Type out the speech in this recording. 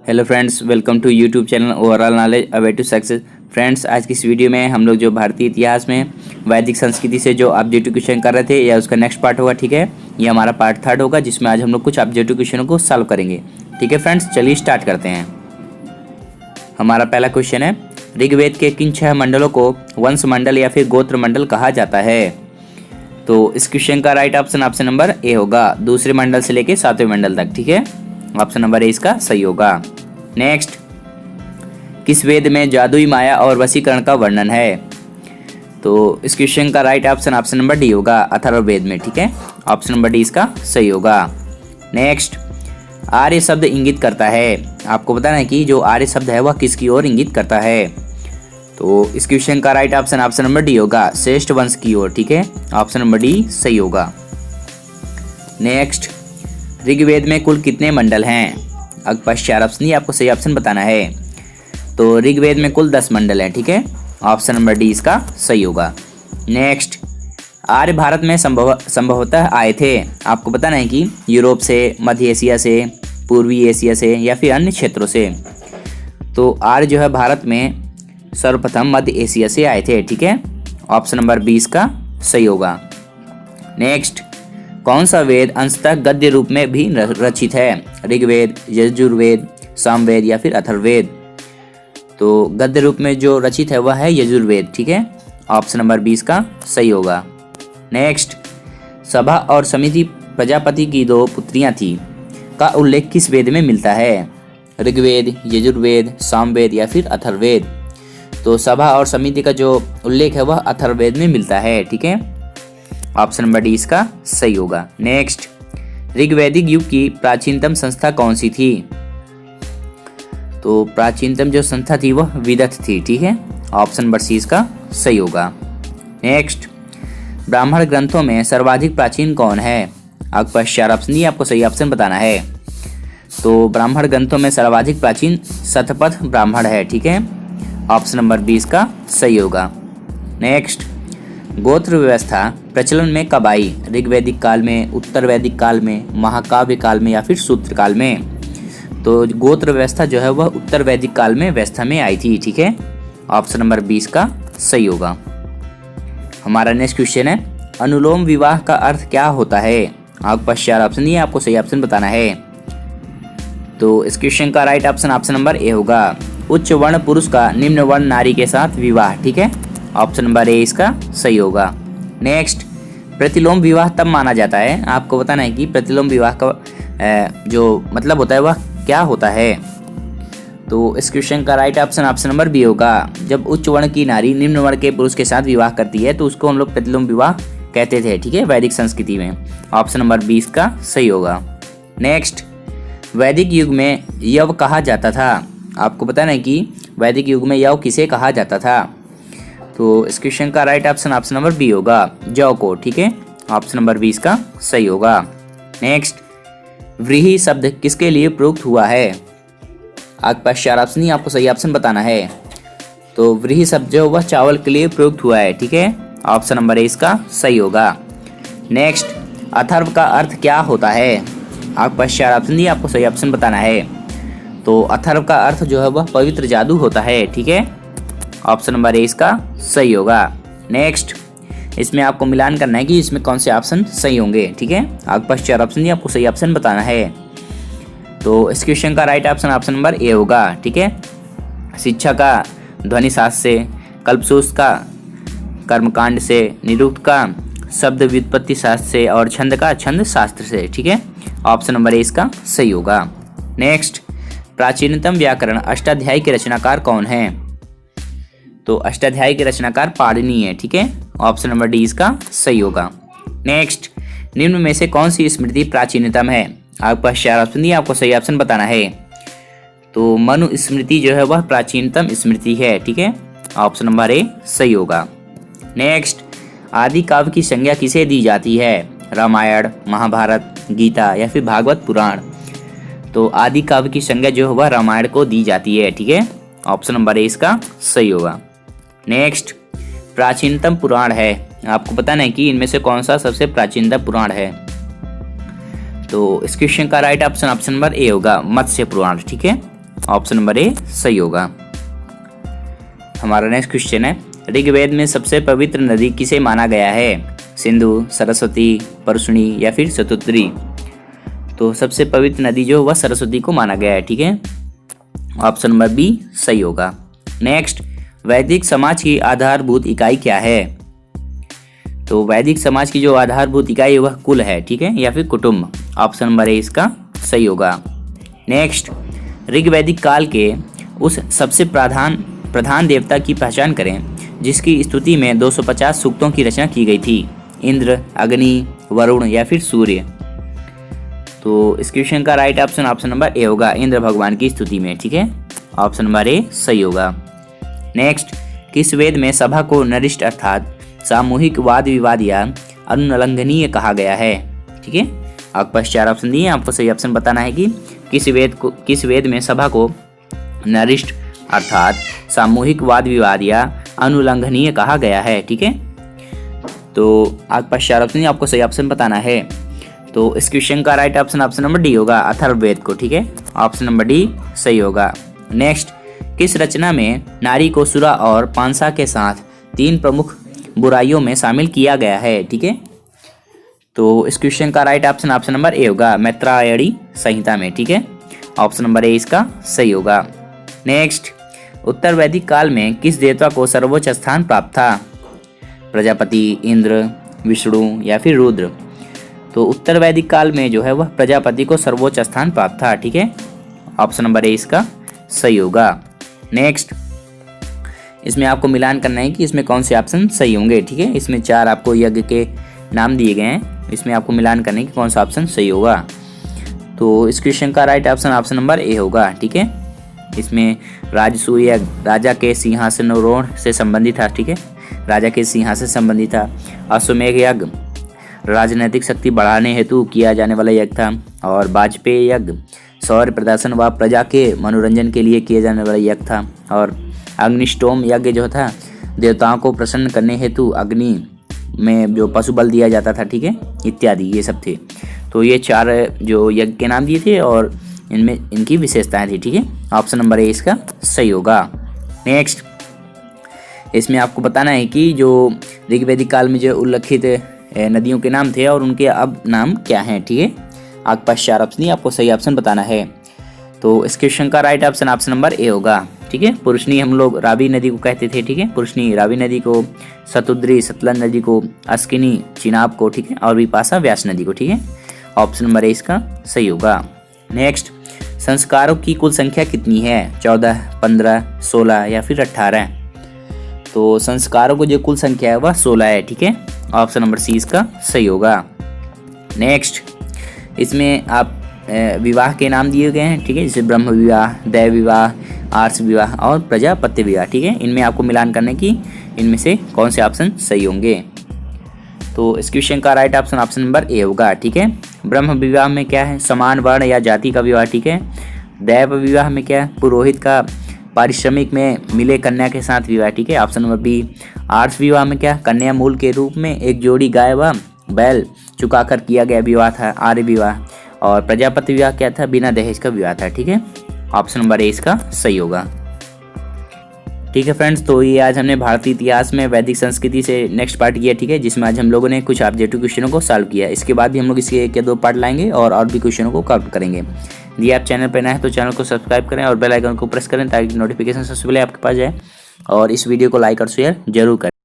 Hello friends, welcome to YouTube channel overall knowledge a way to success. Friends, आज की इस video में हम लोग जो भारतीय इतिहास में वैदिक संस्कृति से जो ऑब्जेक्टिव क्वेश्चन कर रहे थे या उसका नेक्स्ट पार्ट होगा। ठीक है, ये हमारा पार्ट 3 होगा जिसमें आज हम लोग कुछ ऑब्जेक्टिव क्वेश्चनों को सॉल्व करेंगे। ठीक है फ्रेंड्स, चलिए स्टार्ट करते हैं। हमारा पहला क्वेश्चन है, ऋग्वेद के किन 6 मंडलों को वंश मंडल या फिर गोत्र मंडल कहा जाता है? तो इस क्वेश्चन का राइट ऑप्शन नंबर ए होगा, दूसरे मंडल से लेके 7वें मंडल तक। ठीक है, ऑप्शन नंबर ए इसका सही होगा। नेक्स्ट, किस वेद में जादुई माया और वशीकरण का वर्णन है? तो इस क्वेश्चन का राइट ऑप्शन नंबर डी होगा, अथर्ववेद में। ठीक है, ऑप्शन नंबर डी इसका सही होगा। नेक्स्ट, आर्य शब्द इंगित करता है, आपको बताना है कि जो आर्य शब्द है वह किसकी ओर इंगित करता है? तो इस क्वेश्चन का राइट ऑप्शन नंबर डी होगा, श्रेष्ठ वंश की ओर। ठीक है, ऑप्शन नंबर डी सही होगा। नेक्स्ट, ऋग्वेद में कुल कितने मंडल हैं? अब 4 ऑप्शन ही आपको सही ऑप्शन बताना है। तो ऋग्वेद में कुल 10 मंडल हैं। ठीक है, ऑप्शन नंबर डी इसका सही होगा। नेक्स्ट, आर्य भारत में संभवतः आए थे, आपको बताना है कि यूरोप से, मध्य एशिया से, पूर्वी एशिया से या फिर अन्य क्षेत्रों से। तो आर्य जो है भारत में सर्वप्रथम मध्य एशिया से आए थे। ठीक है, ऑप्शन नंबर 20 का सही होगा। नेक्स्ट, कौन सा वेद अंशतः गद्य रूप में भी रचित है? ऋग्वेद, यजुर्वेद, सामवेद या फिर अथर्ववेद? तो गद्य रूप में जो रचित है वह है यजुर्वेद। ठीक है, ऑप्शन नंबर 20 का सही होगा। नेक्स्ट, सभा और समिति प्रजापति की 2 पुत्रियां थी का उल्लेख किस वेद में मिलता है? ऋग्वेद, यजुर्वेद, सामवेद या फिर अथर्ववेद? तो सभा और समिति का जो उल्लेख है वह अथर्ववेद में मिलता है। ठीक है, ऑप्शन नंबर डी इसका सही होगा। नेक्स्ट, ऋग्वैदिक युग की प्राचीनतम संस्था कौन सी थी? तो प्राचीनतम जो संस्था थी वह विदथ थी। ठीक है, ऑप्शन नंबर सी इसका सही होगा। नेक्स्ट, ब्राह्मण ग्रंथों में सर्वाधिक प्राचीन कौन है? आपके पास 4 ऑप्शन ही आपको सही ऑप्शन बताना है। तो ब्राह्मण ग्रंथों में सर्वाधिक प्राचीन शतपथ ब्राह्मण है। ठीक है, ऑप्शन नंबर 20 का सही होगा। नेक्स्ट, गोत्र व्यवस्था प्रचलन में कब आई? ऋग्वैदिक काल में, उत्तर वैदिक काल में, महाकाव्य काल में या फिर सूत्र काल में? तो गोत्र व्यवस्था जो है वह उत्तर वैदिक काल में व्यवस्था में आई थी। ठीक है, ऑप्शन नंबर 20 का सही होगा। हमारा नेक्स्ट क्वेश्चन है, अनुलोम विवाह का अर्थ क्या होता है? आपके पास 4 ऑप्शन ही है, आपको सही ऑप्शन बताना है। तो इस क्वेश्चन का राइट ऑप्शन नंबर ए होगा, उच्च वर्ण पुरुष का निम्न वर्ण नारी के साथ विवाह। ठीक है, ऑप्शन नंबर ए इसका सही होगा। नेक्स्ट, प्रतिलोम विवाह तब माना जाता है, आपको बताना है कि प्रतिलोम विवाह का जो मतलब होता है वह क्या होता है? तो इस क्वेश्चन का राइट ऑप्शन नंबर बी होगा, जब उच्च वर्ण की नारी निम्न वर्ण के पुरुष के साथ विवाह करती है तो उसको हम लोग प्रतिलोम विवाह कहते थे। ठीक है, वैदिक संस्कृति में। ऑप्शन नंबर 20 का सही होगा। नेक्स्ट, वैदिक युग में यव कहा जाता था, आपको बताना है कि वैदिक युग में यव किसे कहा जाता था? तो इस क्वेश्चन का राइट ऑप्शन नंबर बी होगा, जौ को। ठीक है, ऑप्शन नंबर 20 का सही होगा। नेक्स्ट, व्रीहि शब्द किसके लिए प्रयुक्त हुआ है? आपके पास 4 ऑप्शन ही, आपको सही ऑप्शन बताना है। तो व्रीहि शब्द जो वह चावल के लिए प्रयुक्त हुआ है। ठीक है, ऑप्शन नंबर ए इसका सही होगा। नेक्स्ट, अथर्व का अर्थ क्या होता है? आपके पास 4 ऑप्शन ही, आपको सही ऑप्शन बताना है। तो अथर्व का अर्थ जो है वह पवित्र जादू होता है। ठीक है, ऑप्शन नंबर ए इसका सही होगा। नेक्स्ट, इसमें आपको मिलान करना है कि इसमें कौन से ऑप्शन सही होंगे। ठीक है, आपके पास 4 ऑप्शन ही, आपको सही ऑप्शन बताना है। तो इस क्वेश्चन का राइट ऑप्शन नंबर ए होगा। ठीक है, शिक्षा का ध्वनि शास्त्र से, कल्पसूत्र का कर्मकांड से, निरुक्त का शब्द व्युत्पत्ति शास्त्र से और छंद का छंद शास्त्र से। ठीक है, ऑप्शन नंबर ए इसका सही होगा। नेक्स्ट, प्राचीनतम व्याकरण अष्टाध्यायी के रचनाकार कौन है? तो अष्टाध्यायी के रचनाकार पाणिनि है। ठीक है, ऑप्शन नंबर डी इसका सही होगा। नेक्स्ट, निम्न में से कौन सी स्मृति प्राचीनतम है? आपके पास 4 ऑप्शन दिए, आपको सही ऑप्शन बताना है। तो मनु स्मृति जो है वह प्राचीनतम स्मृति है। ठीक है, ऑप्शन नंबर ए सही होगा। नेक्स्ट, आदि काव्य की संज्ञा किसे दी जाती है? रामायण, महाभारत, गीता या फिर भागवत पुराण? तो आदि काव्य की संज्ञा जो है वह रामायण को दी जाती है। ठीक है, ऑप्शन नंबर ए इसका सही होगा। नेक्स्ट, प्राचीनतम पुराण है, आपको बताना है कि इनमें से कौन सा सबसे प्राचीनतम पुराण है? तो इस क्वेश्चन का राइट ऑप्शन नंबर ए होगा, मत्स्य पुराण। ठीक है, ऑप्शन नंबर ए सही होगा। हमारा नेक्स्ट क्वेश्चन है, ऋग्वेद में सबसे पवित्र नदी किसे माना गया है? सिंधु, सरस्वती, परशुनी या फिर शतुद्री? तो सबसे पवित्र नदी जो वह सरस्वती को माना गया है, ठीक है, ऑप्शन नंबर बी सही होगा। नेक्स्ट, वैदिक समाज की आधारभूत इकाई क्या है? तो वैदिक समाज की जो आधारभूत इकाई है वह कुल है, ठीक है, या फिर कुटुंब, ऑप्शन नंबर ए इसका सही होगा। नेक्स्ट, ऋग्वैदिक काल के उस सबसे प्रधान देवता की पहचान करें जिसकी स्तुति में 250 सूक्तों की रचना की गई थी। इंद्र, अग्नि, वरुण या फिर सूर्य? तो इस क्वेश्चन का right option option number A होगा, इंद्र भगवान की स्तुति में, ठीक है, ऑप्शन नंबर ए सही होगा। नेक्स्ट, किस वेद में सभा को नरिष्ट अर्थात सामूहिक वाद विवाद या अनुल्लंघनीय कहा गया है? ठीक है, आपके पास 4 ऑप्शन दिए, आपको सही ऑप्शन बताना है कि किस वेद में सभा को नरिष्ट अर्थात सामूहिक वाद विवाद या अनुल्लंघनीय कहा गया है, ठीक है। तो आपके पास 4 ऑप्शन, आपको सही ऑप्शन बताना है। तो इस क्वेश्चन का right option option number D होगा, अथर्ववेद को, ठीक है, ऑप्शन नंबर डी सही होगा। नेक्स्ट, किस रचना में नारी को सुरा और पांसा के साथ 3 प्रमुख बुराइयों में शामिल किया गया है? ठीक है, तो इस क्वेश्चन का right option option number A होगा, मैत्रायणी संहिता में, ठीक है, ऑप्शन नंबर ए इसका सही होगा। नेक्स्ट, उत्तर वैदिक काल में किस देवता को सर्वोच्च स्थान प्राप्त था? प्रजापति, इंद्र, विष्णु या फिर रुद्र? तो उत्तर वैदिक काल में जो है वह प्रजापति को सर्वोच्च स्थान प्राप्त था, ठीक है, ऑप्शन नंबर ए इसका सही होगा। नेक्स्ट, इसमें आपको मिलान करना है कि इसमें कौन से ऑप्शन सही होंगे, ठीक है, इसमें 4 आपको यज्ञ के नाम दिए गए हैं, इसमें आपको मिलान करना है कि कौन सा ऑप्शन सही होगा। तो इस क्वेश्चन का right option option number A होगा, ठीक है, इसमें राजसूय यज्ञ राजा के सिंहासनारोहण से संबंधित था, ठीक है, राजा के सिंहासन से संबंधित था। अश्वमेध यज्ञ राजनीतिक शक्ति बढ़ाने हेतु किया जाने वाला यज्ञ था, और वाजपेयी यज्ञ सौर्य प्रदर्शन व प्रजा के मनोरंजन के लिए किए जाने वाला यज्ञ था, और अग्निष्टोम यज्ञ जो था देवताओं को प्रसन्न करने हेतु अग्नि में जो पशु बल दिया जाता था, ठीक है, इत्यादि ये सब थे। तो ये 4 जो यज्ञ के नाम दिए थे और इनमें इनकी विशेषताएं थी, ठीक है, ऑप्शन नंबर ए इसका सही होगा। नेक्स्ट, इसमें आपको बताना है कि जो ऋग्वैदिक काल में जो उल्लेखित नदियों के नाम थे और उनके अब नाम क्या हैं, ठीक है, आपके पास 4 ऑप्शन, आपको सही ऑप्शन बताना है। तो इस क्वेश्चन का right option option number A होगा, ठीक है, पुरुषनी हम लोग रावी नदी को कहते थे, ठीक है, पुरुषनी रावी नदी को, शतुद्री सतलज नदी को, अस्किनी चिनाब को, ठीक है, और विपाशा व्यास नदी को, ठीक है, ऑप्शन नंबर ए इसका सही होगा। नेक्स्ट, संस्कारों की कुल संख्या कितनी है? 14, 15, 16 या फिर 18? तो संस्कारों को जो कुल संख्या है वह 16 है, ठीक है, ऑप्शन नंबर सी इसका सही होगा। नेक्स्ट, इसमें आप विवाह के नाम दिए गए हैं, ठीक है, जैसे ब्रह्म विवाह, दैव विवाह, आर्ष विवाह और प्रजापत्य विवाह, ठीक है, इनमें आपको मिलान करने की इनमें से कौन से ऑप्शन सही होंगे। तो इस क्वेश्चन का right option option number A होगा, ठीक है, ब्रह्म विवाह में क्या है? समान वर्ण या जाति का विवाह, ठीक है, दैव विवाह में क्या है? पुरोहित का पारिश्रमिक में मिले कन्या के साथ विवाह, ठीक है, ऑप्शन नंबर बी। आर्ष विवाह में क्या? कन्या मूल के रूप में एक जोड़ी गाय व बैल चुकाकर किया गया विवाह था, आर्य विवाह। और प्रजापति विवाह क्या था? बिना दहेज का विवाह था, ठीक है, ऑप्शन नंबर ए इसका सही होगा। ठीक है फ्रेंड्स, तो ये आज हमने भारतीय इतिहास में वैदिक संस्कृति से नेक्स्ट पार्ट किया, ठीक है, जिसमें आज हम लोगों ने कुछ ऑब्जेक्टिव क्वेश्चनों को सॉल्व किया। इसके बाद भी हम लोग इसके 1 या 2 पार्ट लाएंगे और भी क्वेश्चनों को कवर करेंगे। यदि आप चैनल पर नए हैं तो चैनल को सब्सक्राइब करें और बेल आइकन को प्रेस करें ताकि नोटिफिकेशन सबसे पहले आपके पास जाए, और इस वीडियो को लाइक और शेयर जरूर करें।